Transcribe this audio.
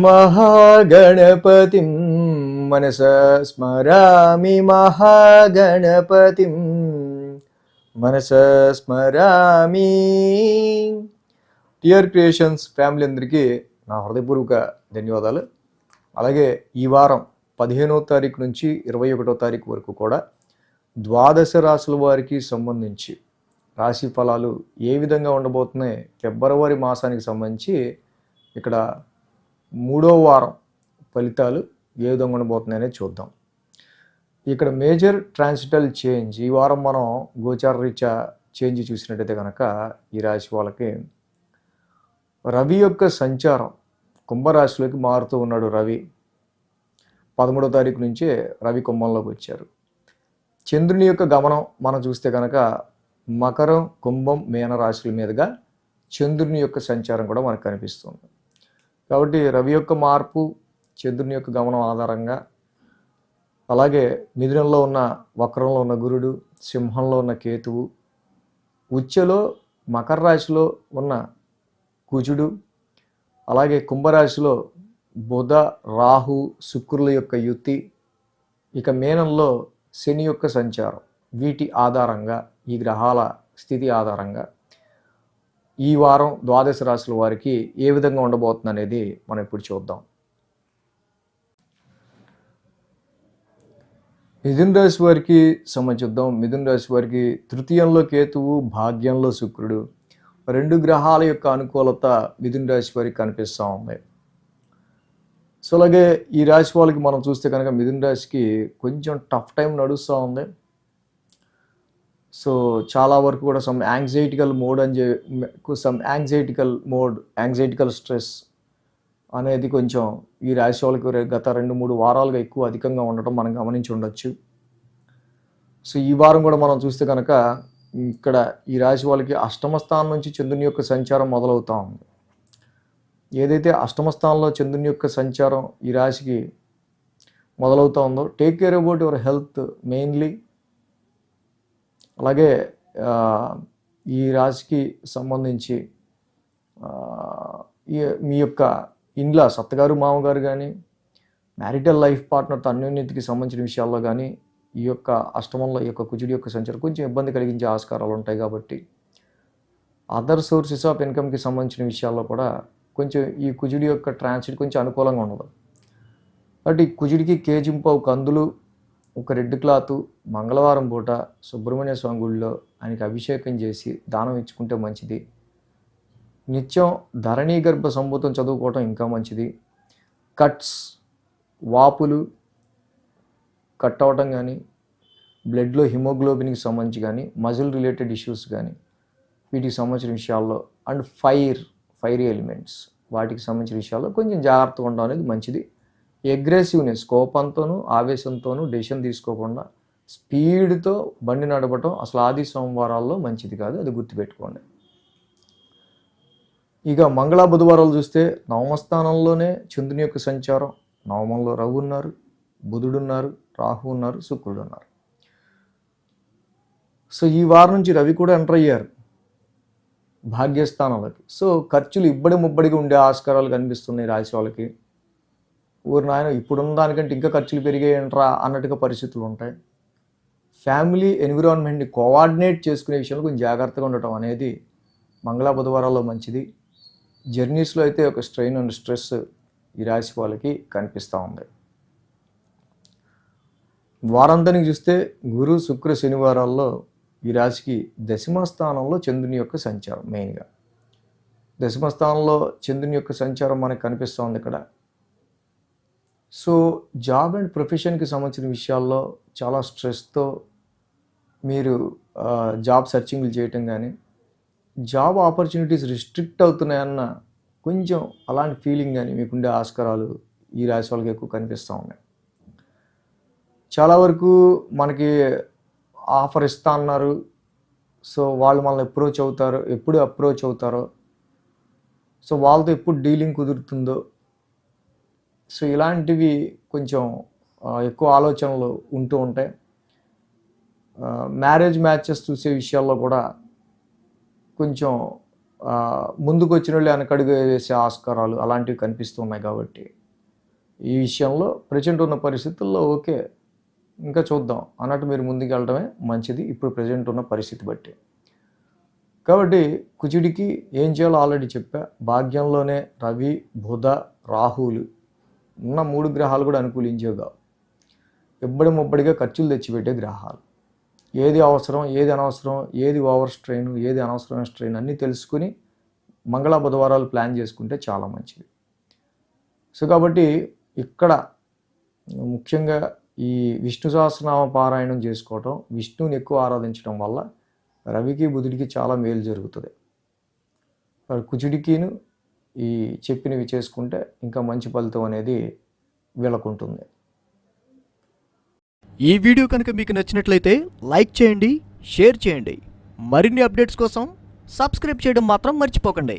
మహాగణపతిం మనసా స్మరామి మహాగణపతిం మనసా స్మరామి. TR creations family అందరికీ నా హృదయపూర్వక ధన్యవాదాలు. అలాగే ఈ వారం 15వ తారీఖు నుంచి 21వ తారీఖు వరకు కూడా ద్వాదశ రాశుల వారికి సంబంధించి రాశి ఫలాలు ఏ విధంగా ఉండబోతున్నాయి, ఫిబ్రవరి మాసానికి సంబంధించి ఇక్కడ 3వ వారం ఫలితాలు ఏ విధంగా ఉండబోతున్నాయనే చూద్దాం. ఇక్కడ మేజర్ ట్రాన్సిటల్ చేంజ్ ఈ వారం మనం గోచార రీత్యా చేంజ్ చూసినట్టయితే కనుక ఈ రాశి వాళ్ళకి రవి యొక్క సంచారం కుంభరాశిలోకి మారుతూ ఉన్నాడు. రవి 13వ తారీఖు నుంచే రవి కుంభంలోకి వచ్చారు. చంద్రుని యొక్క గమనం మనం చూస్తే కనుక మకరం, కుంభం, మీన రాశుల మీదుగా చంద్రుని యొక్క సంచారం కూడా మనకు కనిపిస్తుంది. కాబట్టి రవి యొక్క మార్పు, చంద్రుని యొక్క గమనం ఆధారంగా, అలాగే మిథునంలో ఉన్న వక్రంలో ఉన్న గురుడు, సింహంలో ఉన్న కేతువు, ఉచ్చలో మకర రాశిలో ఉన్న కుజుడు, అలాగే కుంభరాశిలో బుధ, రాహు, శుక్రుల యొక్క యుతి, ఇక మీనంలో శని యొక్క సంచారం, వీటి ఆధారంగా ఈ గ్రహాల స్థితి ఆధారంగా ఈ వారం ద్వాదశ రాశుల వారికి ఏ విధంగా ఉండబోతుంది అనేది మనం ఇప్పుడు చూద్దాం. మిథున రాశి వారికి సంబంధిద్దాం. మిథున రాశి వారికి తృతీయంలో కేతువు, భాగ్యంలో శుక్రుడు, రెండు గ్రహాల యొక్క అనుకూలత మిథున రాశి వారికి కనిపిస్తూ ఉంది. సో అలాగే ఈ రాశి వాళ్ళకి మనం చూస్తే కనుక మిథున రాశికి కొంచెం టఫ్ టైం నడుస్తూ ఉంది. సో చాలా వరకు కూడా సమ్ యాంగ్జైటికల్ యాంగ్జైటికల్ స్ట్రెస్ అనేది కొంచెం ఈ రాశి వాళ్ళకి గత 2-3 వారాలుగా ఎక్కువ అధికంగా ఉండటం మనం గమనించి ఉండొచ్చు. సో ఈ వారం కూడా మనం చూస్తే కనుక ఇక్కడ ఈ రాశి వాళ్ళకి అష్టమ స్థానం నుంచి చంద్రుని యొక్క సంచారం మొదలవుతూ ఉంది. ఏదైతే అష్టమ స్థానంలో చంద్రుని యొక్క సంచారం ఈ రాశికి మొదలవుతూ ఉందో, take care about your health mainly. అలాగే ఈ రాశికి సంబంధించి మీ యొక్క ఇన్లాస్, అత్తగారు మామగారు కానీ, మ్యారిటల్ లైఫ్ పార్ట్నర్తో అన్యోన్యతకి సంబంధించిన విషయాల్లో కానీ ఈ యొక్క అష్టమంలో ఈ యొక్క కుజుడి యొక్క సంచారం కొంచెం ఇబ్బంది కలిగించే ఆస్కారాలు ఉంటాయి. కాబట్టి అదర్ సోర్సెస్ ఆఫ్ ఇన్కమ్కి సంబంధించిన విషయాల్లో కూడా కొంచెం ఈ కుజుడి యొక్క ట్రాన్సిట్ కొంచెం అనుకూలంగా ఉండదు. కాబట్టి కుజుడికి కేజింపావు కందులు, ఒక రెడ్ క్లాత్ మంగళవారం పూట సుబ్రహ్మణ్య స్వామి గుడిలో ఆయనకి అభిషేకం చేసి దానం ఇచ్చుకుంటే మంచిది. నిత్యం ధరణీ గర్భ సంభూతం చదువుకోవటం ఇంకా మంచిది. కట్స్, వాపులు కట్ అవటం కానీ, బ్లడ్లో హిమోగ్లోబిన్కి సంబంధించి కానీ, మజిల్ రిలేటెడ్ ఇష్యూస్ కానీ వీటికి సంబంధించిన విషయాల్లో, అండ్ ఫైరీ ఎలిమెంట్స్ వాటికి సంబంధించిన విషయాల్లో కొంచెం జాగ్రత్తగా ఉండడం అనేది మంచిది. అగ్రెసివ్నెస్, కోపంతోనూ ఆవేశంతోనూ డెసిషన్ తీసుకోకుండా స్పీడ్తో బండి నడపటం అసలు ఆది సోమవారాల్లో మంచిది కాదు, అది గుర్తుపెట్టుకోండి. ఇక మంగళ బుధవారాలు చూస్తే నవమస్థానంలోనే చంద్రుని యొక్క సంచారం, నవమంలో రవి ఉన్నారు, బుధుడు ఉన్నారు, రాహు ఉన్నారు, శుక్రుడు ఉన్నారు. సో ఈ వారం నుంచి రవి కూడా ఎంటర్ అయ్యారు భాగ్యస్థానంలోకి. సో ఖర్చులు ఇబ్బడి ముబ్బడిగా ఉండే ఆస్కారాలు కనిపిస్తున్నాయి రాశి వాళ్ళకి. ఊరు నాయన ఇప్పుడున్న దానికంటే ఇంకా ఖర్చులు పెరిగాయంట్రా అన్నట్టుగా పరిస్థితులు ఉంటాయి. ఫ్యామిలీ ఎన్విరాన్మెంట్ని కోఆర్డినేట్ చేసుకునే విషయంలో కొంచెం జాగ్రత్తగా ఉండటం అనేది మంగళ బుధవారాల్లో మంచిది. జర్నీస్లో అయితే ఒక స్ట్రెయిన్ అండ్ స్ట్రెస్ ఈ రాశి వాళ్ళకి కనిపిస్తూ ఉంది. వారాంతానికి చూస్తే గురు, శుక్ర, శనివారాల్లో ఈ రాశికి దశమ స్థానంలో చంద్రుని యొక్క సంచారం, మెయిన్గా దశమ స్థానంలో చంద్రుని యొక్క సంచారం మనకు కనిపిస్తూ ఉంది ఇక్కడ. సో జాబ్ అండ్ ప్రొఫెషన్కి సంబంధించిన విషయాల్లో చాలా స్ట్రెస్తో మీరు జాబ్ సర్చింగ్లు చేయటం కానీ, జాబ్ ఆపర్చునిటీస్ రిస్ట్రిక్ట్ అవుతున్నాయన్న కొంచెం అలాంటి ఫీలింగ్ కానీ మీకుండే ఆస్కారాలు ఈ రాశి వాళ్ళకి ఎక్కువ కనిపిస్తూ ఉన్నాయి. చాలా వరకు మనకి ఆఫర్ ఇస్తా అన్నారు, సో వాళ్ళు మనల్ని ఎప్పుడు అప్రోచ్ అవుతారో, సో వాళ్ళతో ఎప్పుడు డీలింగ్ కుదురుతుందో, సో ఇలాంటివి కొంచెం ఎక్కువ ఆలోచనలు ఉంటూ ఉంటాయి. మ్యారేజ్ మ్యాచెస్ చూసే విషయాల్లో కూడా కొంచెం ముందుకు వచ్చిన వాళ్ళు వెనకడుగు వేసే ఆస్కారాలు అలాంటివి కనిపిస్తున్నాయి కాబట్టి ఈ విషయంలో ప్రజెంట్ ఉన్న పరిస్థితుల్లో ఓకే ఇంకా చూద్దాం అన్నట్టు మీరు ముందుకు వెళ్ళడమే మంచిది ఇప్పుడు ప్రజెంట్ ఉన్న పరిస్థితి బట్టి. కాబట్టి కుజుడికి ఏం చేయాలో ఆల్రెడీ చెప్పా. భాగ్యంలోనే రవి, బుధ, రాహువులు ఉన్న 3 గ్రహాలు కూడా అనుకూలించేవిగా, ముబ్బడిగా ఖర్చులు తెచ్చిపెట్టే గ్రహాలు. ఏది అవసరం, ఏది అనవసరం, ఏది ఓవర్ స్ట్రెయిన్, ఏది అనవసరమైన స్ట్రెయిన్ అన్నీ తెలుసుకుని మంగళ బుధవారాలు ప్లాన్ చేసుకుంటే చాలా మంచిది. సో కాబట్టి ఇక్కడ ముఖ్యంగా ఈ విష్ణు సహస్రనామ పారాయణం చేసుకోవటం, విష్ణువుని ఎక్కువ ఆరాధించడం వల్ల రవికి బుధుడికి చాలా మేలు జరుగుతుంది. కుజుడికిను ఈ చెప్పినవి చేసుకుంటే ఇంకా మంచి ఫలితం అనేది వీళ్ళకుంటుంది. ఈ వీడియో కనుక మీకు నచ్చినట్లయితే లైక్ చేయండి, షేర్ చేయండి. మరిన్ని అప్డేట్స్ కోసం సబ్స్క్రైబ్ చేయడం మాత్రం మర్చిపోకండి.